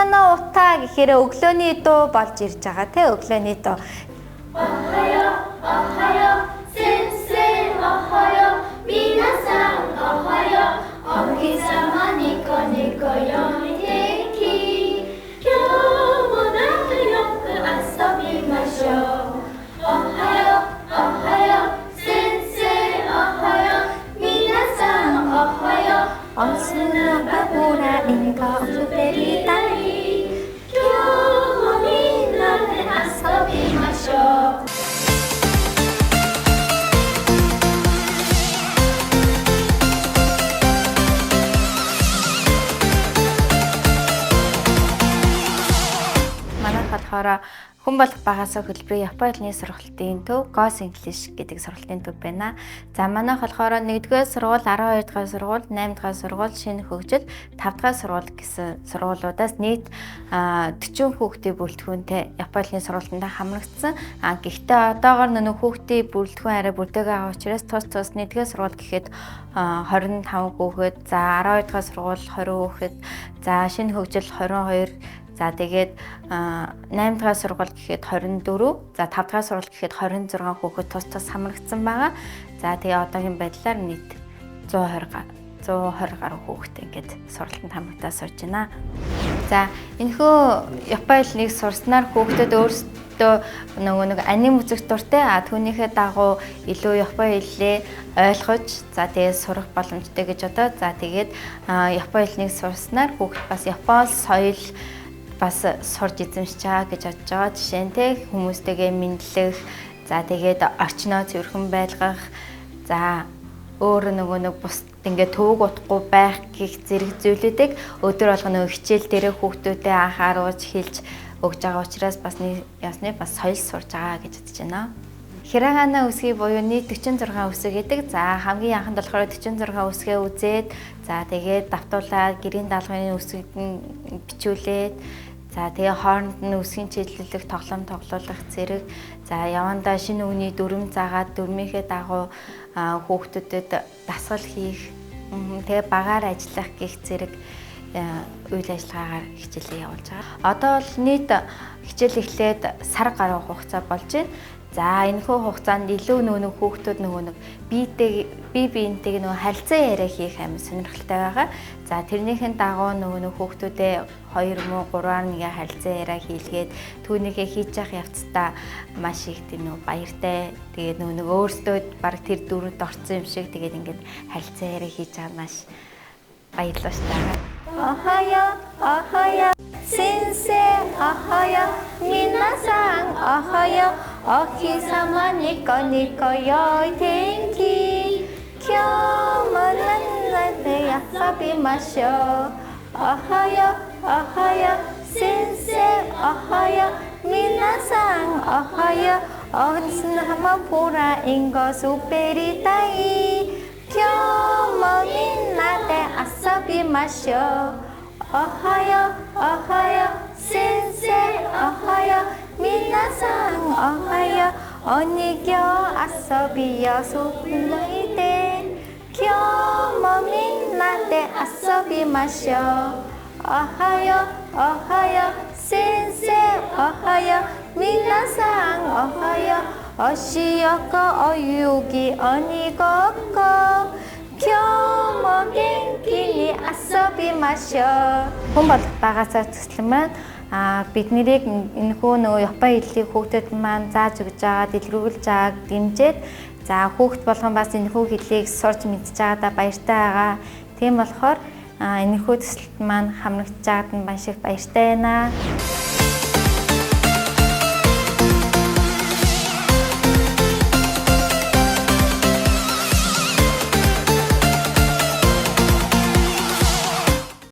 Хаяна утаа гэхээр өглөөний дуу болж ирж байгаа те өглөөний дуу. Ohayo, sensei, ohayo, minasan, ohayo, ohisama niko niko yoi tenki, kyou mo nakayoku asabimashou. Ohayo, sensei, ohayo, minasan, ohayo, Osuna pura ingo superitai. kyou mo minna de asabimashou. Болохоор хүн болох багасаа хөтөлбөрийн Японы хэлний сургалтын төв Ghost English гэдэг сургалтын төв байна. За манайх болохоор 1-р сургууль, 12-р сургууль, 8-р сургууль, шинэ хөгжил, 5-р сургууль гэсэн сургуулиудаас нийт 40 хүүхдийн бүрэлдэхүүнтэй Японы хэлний сургалтанд хамрагдсан. Гэхдээ одоогоор нөгөө хүүхдийн бүрэлдэхүүн арай бүрдээг байгаа учраас тус 1-р сургууль гэхэд 25 хүүхэд, за 12-р сургууль 20 хүүхэд, за шинэ хөгжил 22. За тэгээд 8-р сургууль гэхэд 24, за 5-р сургууль гэхэд 26 хүүхэд тус хамрагдсан байгаа. За тэгээ одоогийн байдлаар нийт 120 гаруй хүүхэд ингээд сургалтанд хамрагдаад сурж байна. За энэхүү Японы хэлнийг сурснаар хүүхдэд өөрсдөө нэг аним үзэх дуртай, түүнийхээ дагуу илүү Японы хэлээ ойлгож, за тэгээд сурах боломжтой гэж одоо. За тэгээд Японы хэлнийг сурснаар хүүхэд бас Японы соёл бас сурж эзэмшиж байгаа гэж бодож байгаа. Жишээ нь те хүмүүстэйгээ мэдлэх, за тэгээд орчноо цэвэрхэн байлгах, за өөр нэг бус ингээд төвөг утгагүй байх гэх зэрэг зүйлүүдийг өдөр болгоно хичээл дээр хүүхдүүдэд анхааруулж хэлж өгж байгаа учраас бас ясны бас соёл сурж байгаа гэж бодож байна. Хирагана үсгийн буюу нийт 46 үсэг гэдэг. За хамгийн анханд болохоор 46 үсгээ үзээд, за тэгээд давтуулаад гэрийн даалгаврын үсгийг бичүүлээд, за тэгээ хооронд нь үсгийн чиглэлэх тоглоулах зэрэг, за явандаа шинэ үгний дүрм заагаад дүрмийнхээ дагуу хүүхдүүдэд дасгал хийх, тэгээ багаар ажиллах гэх зэрэг үйл ажиллагаагаар хичээлээ явуулж байгаа. Одоо бол нийт хичээл эхлээд сар гаруй хугацаа болж байна. За энэхүү хугацаанд илүү нөгөө хүүхдүүд бие биентэйг харилцан яриа хийх амар сонирхолтой байгаа. За тэрнийхэн дагуу нөгөө хүүхдүүдээ 2 муу 3-аар нэгэ харилцан яриа хийлгээд түүнийхээ хийж явах явцдаа маш их тийм баяртай. Тэгээд нөгөө өөрсдөө баг тэр дүрд орсон юм шиг тэгээд ингээд харилцан яриа хийж байгаа маш баярлалаа шүү. Ohayo, sensei, ohayo, minasan, ohayo, ohisama niko niko yoi tenki, kyou mo nanade asabimashou. Ohayo, sensei, ohayo, minasan, ohayo, ohisama pura ingo superitai, kyou mo minna de asabimashou. Ohayo, sensei, ohayo, minasan, ohayo, onigyo asobiyo sukunoite, kyou mo minna de asabimashou. Ohayo, sensei, ohayo, minasan, ohayo, oshiyoko oyugi onigoko, kyou mo genki ni asabimashou. Хүн болох багасаа төслөн маань бид нэрийг энэхүү нөгөө Японы хэллийг хүүхдэд маань зааж өгж байгаа, дэлгэрүүлж байгааг дэмжиж, за хүүхд болгон бас энэхүү хэллийг сурч мэдж байгаадаа баяртай байгаа. Тийм болохоор энэхүү төсөлд маань хамрагдж байгаад нь маш их баяртай байна.